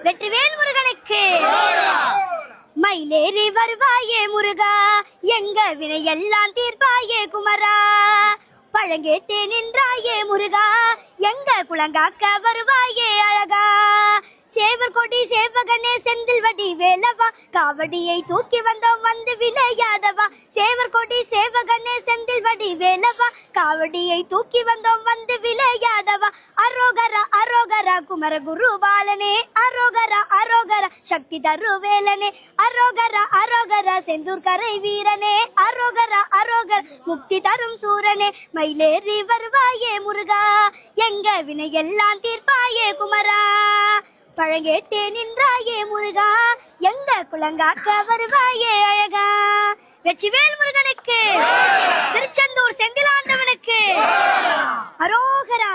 வெற்றிவேல் முருகனுக்கு மயிலேறி வருவாயே முருகா, எங்க வினையெல்லாம் தீர்ப்பாயே குமரா. பழங்கேட்டு நின்றாயே முருகா, எங்க குளங்காக்க வருவாயே அழகா. சேவர் கொடி சேவகனே செந்தில் வடி வேலவா, காவடியை தூக்கி வந்தோம் வந்து விளையாடவா. சேவர் கொடி சேவகனே செந்தில் வடி வேலவா, காவடியை தூக்கி வந்தோம் வந்து விளையாடவா. அரோகரா அரோகரா குமர குருபாலனே, அரோகரா அரோகரா சக்தி தருவேலனே, அரோகரா அரோகரா செந்தூர் கரை வீரனே, அரோகரா அரோகரா முக்தி தரும் சூரனே. மயிலேறி வருவாயே முருகா, எங்க வினையெல்லாம் தீர்ப்பாயே குமரா. பழங்கேட்டு நின்றாயே முருகா, எங்க குளங்காக்க வருவாயே அழகா. வெற்றிவேல் முருகனுக்கு, திருச்செந்தூர் செந்திலாண்டவனுக்கு அரோகரா.